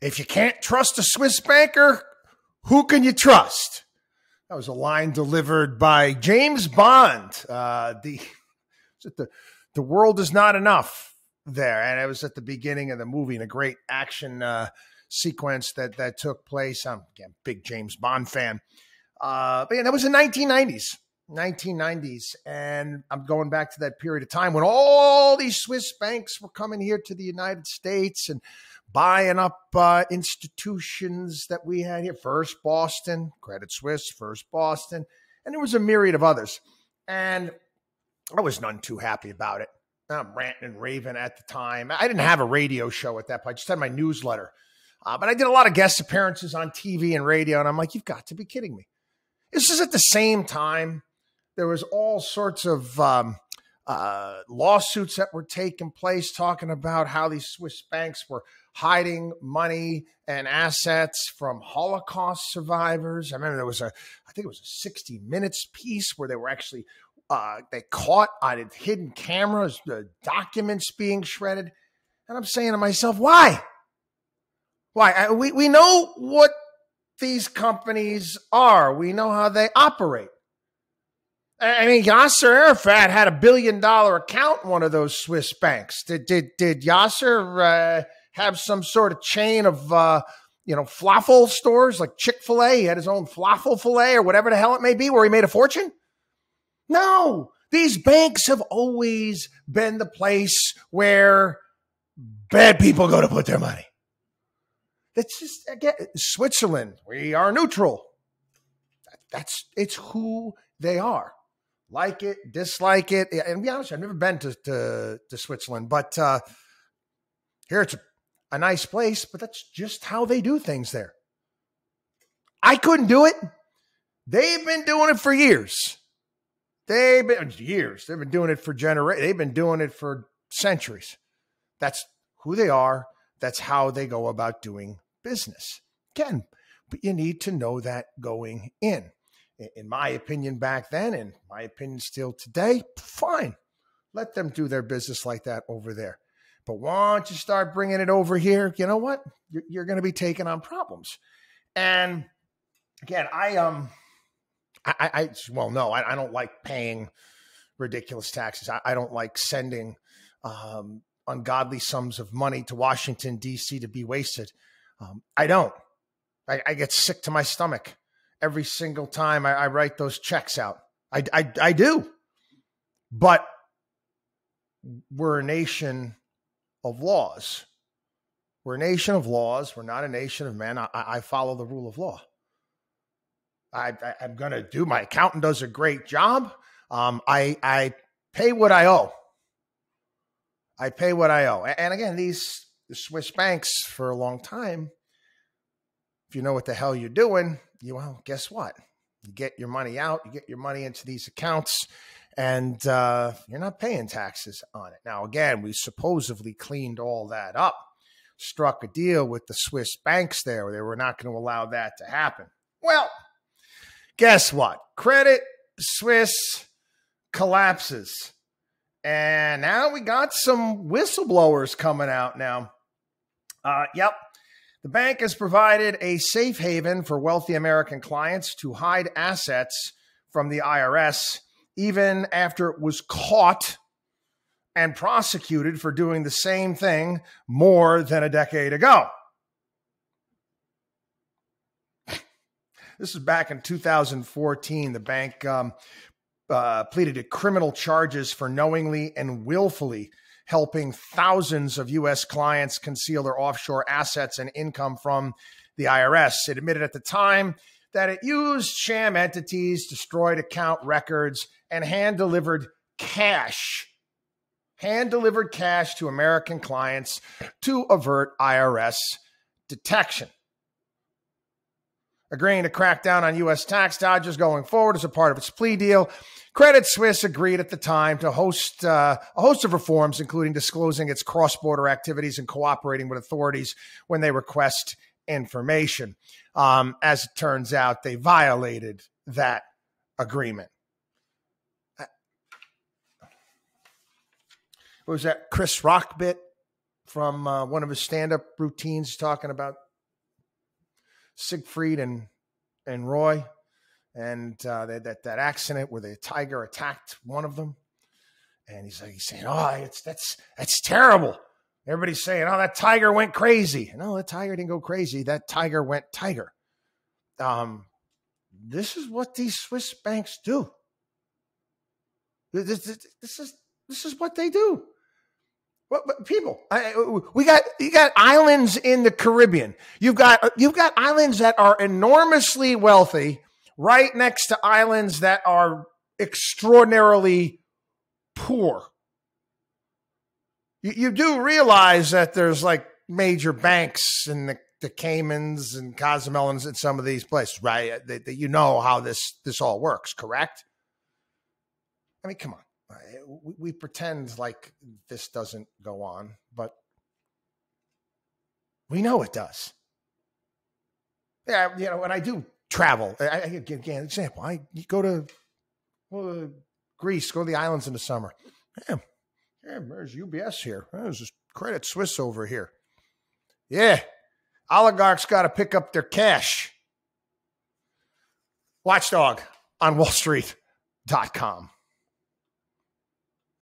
If you can't trust a Swiss banker, who can you trust? That was a line delivered by James Bond. The world is not enough there. And it was at the beginning of the movie in a great action sequence that took place. I'm a big James Bond fan. But yeah, that was in 1990s. And I'm going back to that period of time when all these Swiss banks were coming here to the United States and buying up institutions that we had here. First Boston, Credit Suisse, First Boston, and there was a myriad of others. And I was none too happy about it. I'm ranting and raving at the time. I didn't have a radio show at that point. I just had my newsletter. But I did a lot of guest appearances on TV and radio, and I'm like, you've got to be kidding me. This is at the same time there was all sorts of lawsuits that were taking place talking about how these Swiss banks were hiding money and assets from Holocaust survivors. I remember there was I think it was a 60 Minutes piece where they were actually, they caught on hidden cameras, the documents being shredded. And I'm saying to myself, why? Why? We know what these companies are. We know how they operate. I mean, Yasser Arafat had $1 billion account in one of those Swiss banks. Did Yasser have some sort of chain of falafel stores like Chick-fil-A? He had his own falafel filet or whatever the hell it may be where he made a fortune? No. These banks have always been the place where bad people go to put their money. That's just, again, Switzerland. We are neutral. It's who they are. Like it, dislike it. And to be honest, I've never been to Switzerland, but here it's a nice place, but that's just how they do things there. I couldn't do it. They've been doing it for years. They've been doing it for generations. They've been doing it for centuries. That's who they are. That's how they go about doing business. Again, but you need to know that going in. In my opinion back then, in my opinion still today, fine. Let them do their business like that over there. But once you start bringing it over here, you know what? You're going to be taking on problems. And again, I don't like paying ridiculous taxes. I don't like sending ungodly sums of money to Washington, D.C. to be wasted. I don't. I get sick to my stomach every single time I write those checks out. I do. But we're a nation of laws. We're a nation of laws. We're not a nation of men. I follow the rule of law. I'm going to do. My accountant does a great job. I pay what I owe. I pay what I owe. And again, the Swiss banks for a long time, if you know what the hell you're doing, guess what? You get your money out, you get your money into these accounts, and you're not paying taxes on it. Now, again, we supposedly cleaned all that up, struck a deal with the Swiss banks there where they were not going to allow that to happen. Well, guess what? Credit Suisse collapses. And now we got some whistleblowers coming out now. Yep. The bank has provided a safe haven for wealthy American clients to hide assets from the IRS, even after it was caught and prosecuted for doing the same thing more than a decade ago. This is back in 2014. The bank pleaded criminal charges for knowingly and willfully helping thousands of U.S. clients conceal their offshore assets and income from the IRS. It admitted at the time that it used sham entities, destroyed account records, and hand-delivered cash to American clients to avert IRS detection. Agreeing to crack down on U.S. tax dodgers going forward as a part of its plea deal, Credit Suisse agreed at the time to host a host of reforms, including disclosing its cross-border activities and cooperating with authorities when they request information. As it turns out, they violated that agreement. What was that Chris Rock bit from one of his stand-up routines talking about Siegfried and Roy, and that accident where the tiger attacked one of them. And he's saying, oh, that's terrible. Everybody's saying, oh, that tiger went crazy. No, that tiger didn't go crazy. That tiger went tiger. This is what these Swiss banks do. This is what they do. But people, you got islands in the Caribbean. You've got islands that are enormously wealthy right next to islands that are extraordinarily poor. You do realize that there's like major banks in the Caymans and Cozumelans and some of these places, right? That you know how this all works, correct? I mean, come on. We pretend like this doesn't go on, but we know it does. Yeah, when I do travel, I give an example. I go to Greece, go to the islands in the summer. Yeah, there's UBS here. There's just Credit Suisse over here. Yeah, oligarchs got to pick up their cash. WatchDog on WallStreet.com.